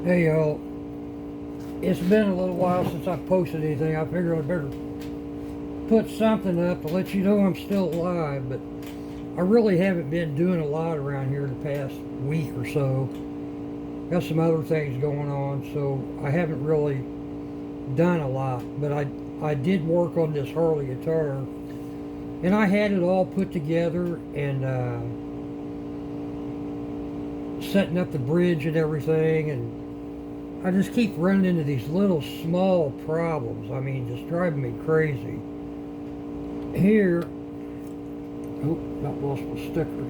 Hey y'all, it's been a little while since I posted anything. I figured I better put something up to let you know I'm still alive, but I really haven't been doing a lot around here the past week or so. Got some other things going on, so I haven't really done a lot, but I did work on this Harley guitar, and I had it all put together and setting up the bridge and everything, and I just keep running into these little small problems. I mean, just driving me crazy. Here, oh, not lost my sticker.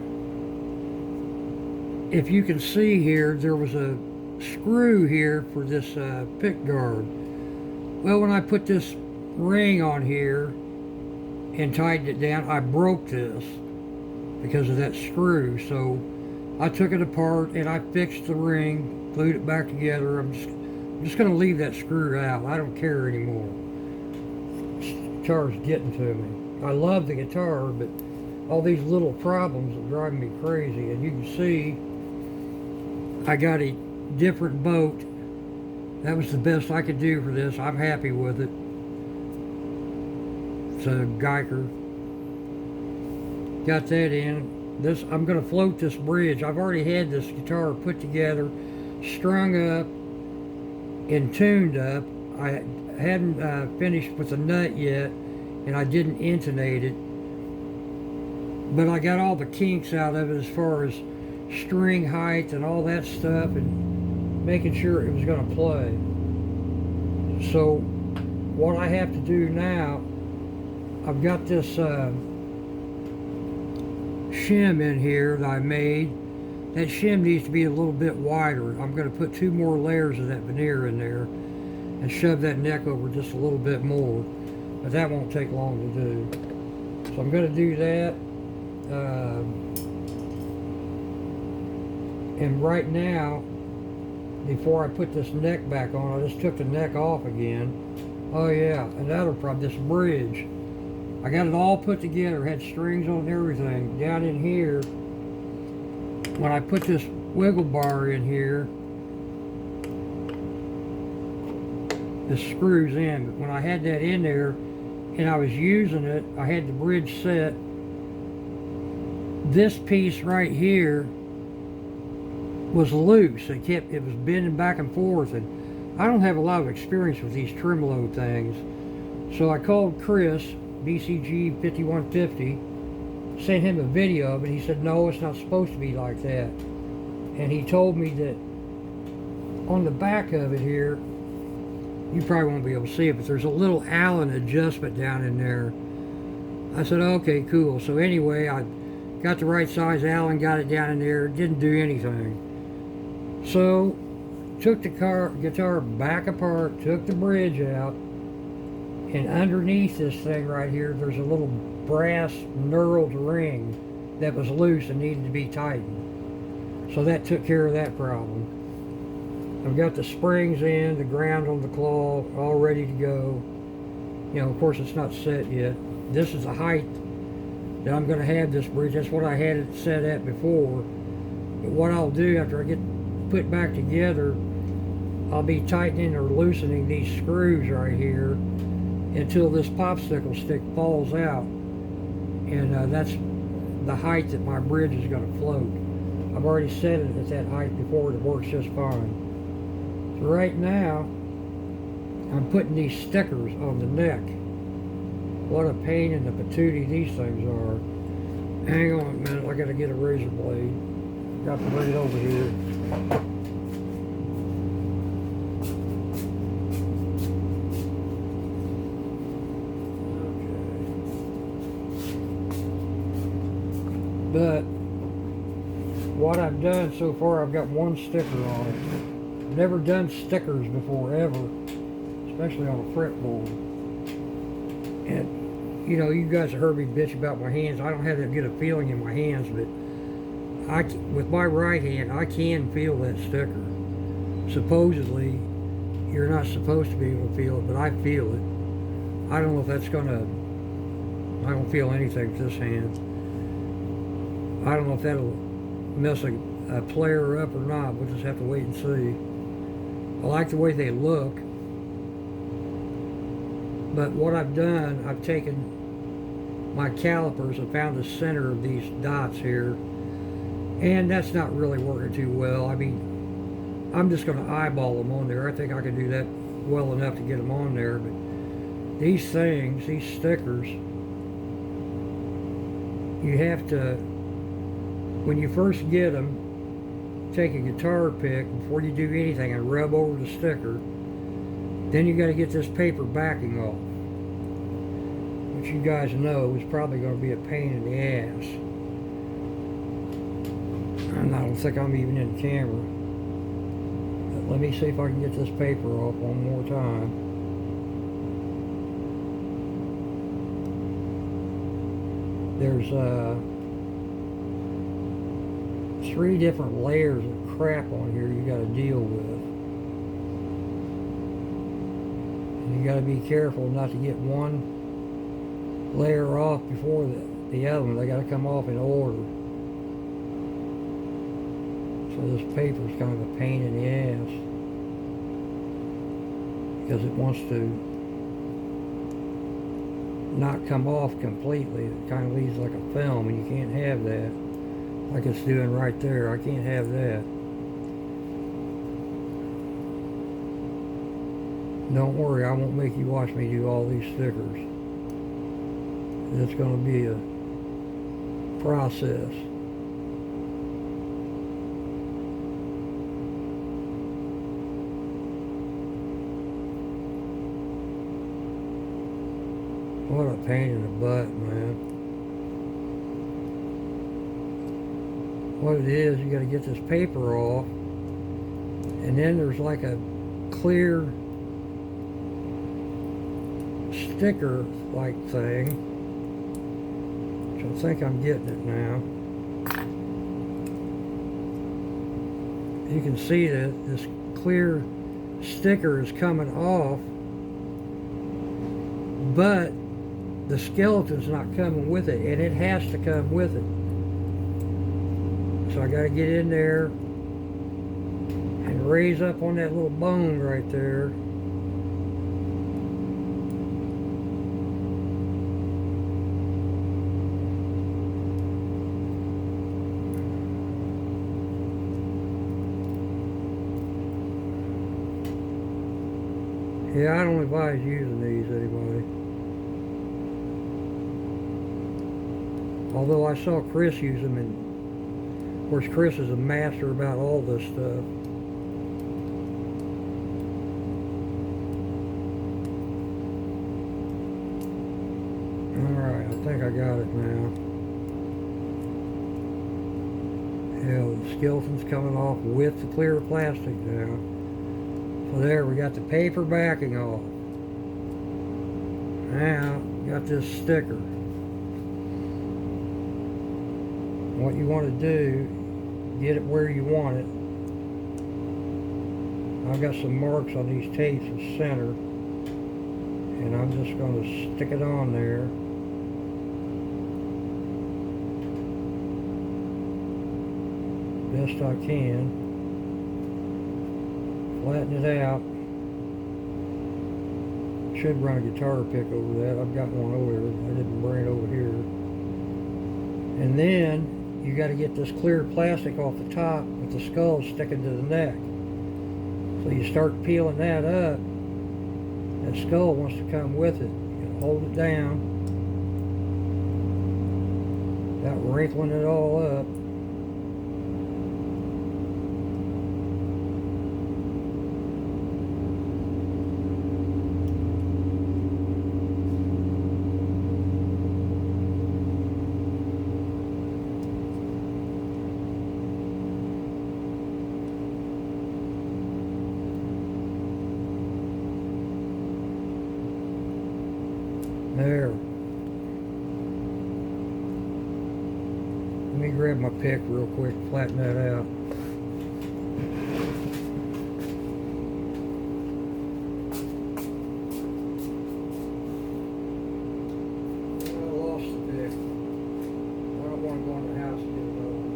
If you can see here, there was a screw here for this pick guard. Well, when I put this ring on here and tightened it down, I broke this because of that screw. So I took it apart and I fixed the ring, glued it back together. I'm just going to leave that screw out. I don't care anymore. This guitar's getting to me. I love the guitar, but all these little problems are driving me crazy. And you can see I got a different boat. That was the best I could do for this. I'm happy with it. It's a Geiger. Got that in. This, I'm going to float this bridge. I've already had this guitar put together, strung up, and tuned up. I hadn't finished with the nut yet, and I didn't intonate it. But I got all the kinks out of it as far as string height and all that stuff, and making sure it was going to play. So what I have to do now, I've got this shim in here that I made. That shim needs to be a little bit wider. I'm going to put 2 more layers of that veneer in there and shove that neck over just a little bit more, but that won't take long to do. So I'm going to do that. And right now, before I put this neck back on, I just took the neck off again. Oh yeah, another problem, this bridge. I got it all put together, had strings on everything. Down in here, when I put this wiggle bar in here, this screws in. But when I had that in there and I was using it, I had the bridge set. This piece right here was loose. It was bending back and forth, and I don't have a lot of experience with these tremolo things. So I called Chris, BCG 5150, sent him a video of it. He said, no, it's not supposed to be like that. And he told me that on the back of it here, you probably won't be able to see it, but there's a little Allen adjustment down in there. I said, okay, cool. So anyway, I got the right size Allen, got it down in there, didn't do anything. So took the guitar back apart, took the bridge out, and underneath this thing right here, there's a little brass knurled ring that was loose and needed to be tightened. So that took care of that problem. I've got the springs in, the ground on the claw, all ready to go. You know, of course it's not set yet. This is the height that I'm going to have this bridge. That's what I had it set at before. But what I'll do after I get put back together, I'll be tightening or loosening these screws right here until this popsicle stick falls out, and that's the height that my bridge is going to float. I've already set it at that height before. It works just fine. So right now I'm putting these stickers on the neck. What a pain in the patootie these things are. Hang on a minute, I got to get a razor blade. Got to bring it over here. But what I've done so far, I've got 1 sticker on it. Never done stickers before, ever, especially on a fretboard. And you know, you guys have heard me bitch about my hands. I don't have that good a feeling in my hands, but with my right hand, I can feel that sticker. Supposedly, you're not supposed to be able to feel it, but I feel it. I don't know if that's gonna. I don't feel anything with this hand. I don't know if that'll mess a player up or not. We'll just have to wait and see. I like the way they look. But what I've done, I've taken my calipers and found the center of these dots here, and that's not really working too well. I mean, I'm just going to eyeball them on there. I think I can do that well enough to get them on there, but these things, these stickers, you have to, when you first get them, take a guitar pick before you do anything and rub over the sticker. Then you got to get this paper backing off, which you guys know is probably going to be a pain in the ass. And I don't think I'm even in the camera. But let me see if I can get this paper off one more time. There's 3 different layers of crap on here you got to deal with. You got to be careful not to get one layer off before the other one. They got to come off in order. So this paper is kind of a pain in the ass because it wants to not come off completely. It kind of leaves like a film, and you can't have that. Like it's doing right there. I can't have that. Don't worry, I won't make you watch me do all these stickers. It's going to be a process. What a pain in the butt, man. What it is, you got to get this paper off, and then there's like a clear sticker like thing, which I think I'm getting it now. You can see that this clear sticker is coming off, but the skeleton's not coming with it, and it has to come with it. So I got to get in there and raise up on that little bone right there. Yeah, I don't advise using these, anybody. Although I saw Chris use them, and of course Chris is a master about all this stuff. Alright, I think I got it now. Yeah, the skeleton's coming off with the clear plastic now. So there, we got the paper backing off. Now, got this sticker. What you want to do, get it where you want it. I've got some marks on these tapes in the center, and I'm just going to stick it on there. Best I can. Flatten it out. Should run a guitar pick over that. I've got one over there. I didn't bring it over here. And then you got to get this clear plastic off the top with the skull sticking to the neck. So you start peeling that up. That skull wants to come with it. You hold it down. Without wrinkling it all up. There. Let me grab my pick real quick, flatten that out. I lost the pick. I don't want to go in the house and get another one.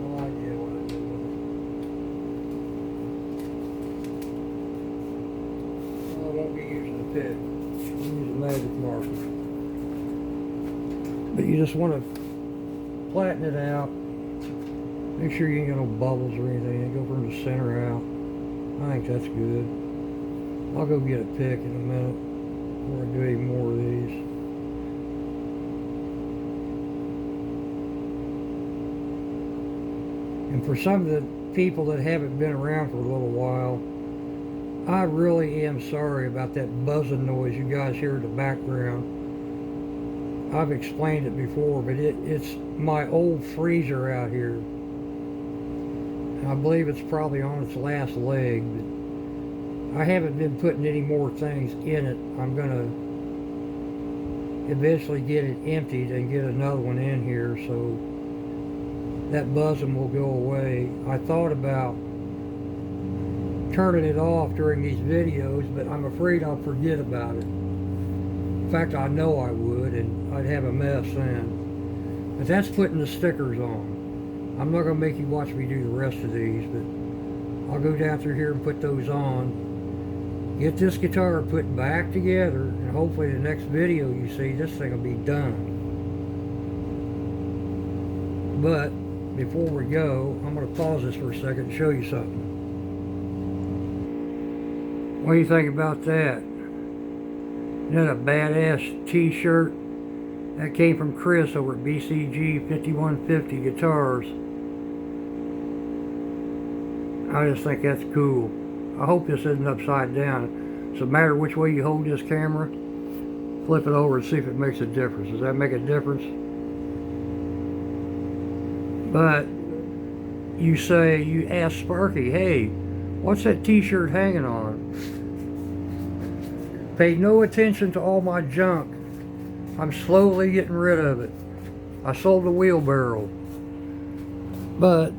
No idea what I did with it. You just want to flatten it out. Make sure you ain't got no bubbles or anything. Go from the center out. I think that's good. I'll go get a pick in a minute before I do any more of these. And for some of the people that haven't been around for a little while, I really am sorry about that buzzing noise you guys hear in the background. I've explained it before, but it's my old freezer out here. And I believe it's probably on its last leg, but I haven't been putting any more things in it. I'm gonna eventually get it emptied and get another one in here, so that buzzing will go away. I thought about turning it off during these videos, but I'm afraid I'll forget about it. In fact, I know I would, and I'd have a mess then. But that's putting the stickers on. I'm not going to make you watch me do the rest of these, but I'll go down through here and put those on. Get this guitar put back together, and hopefully the next video you see, this thing will be done. But before we go, I'm going to pause this for a second and show you something. What do you think about that? Isn't that a badass t-shirt? That came from Chris over at BCG 5150 Guitars. I just think that's cool. I hope this isn't upside down. So no matter which way you hold this camera, flip it over and see if it makes a difference. Does that make a difference? But you ask Sparky, hey, what's that t-shirt hanging on? Pay no attention to all my junk. I'm slowly getting rid of it. I sold the wheelbarrow. But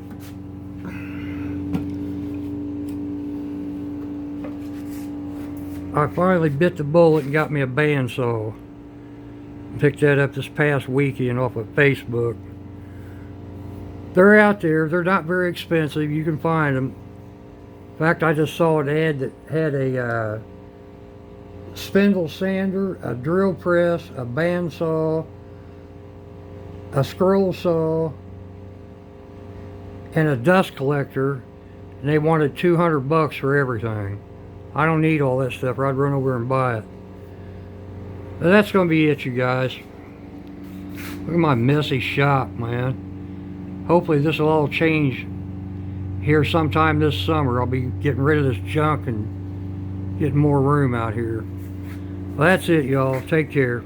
I finally bit the bullet and got me a bandsaw. Picked that up this past weekend off of Facebook. They're out there. They're not very expensive. You can find them. In fact, I just saw an ad that had a spindle sander, a drill press, a bandsaw, a scroll saw, and a dust collector, and they wanted $200 for everything. I don't need all that stuff, or I'd run over and buy it. But that's going to be it, you guys. Look at my messy shop, man. Hopefully this will all change here sometime this summer. I'll be getting rid of this junk and getting more room out here. Well, that's it, y'all. Take care.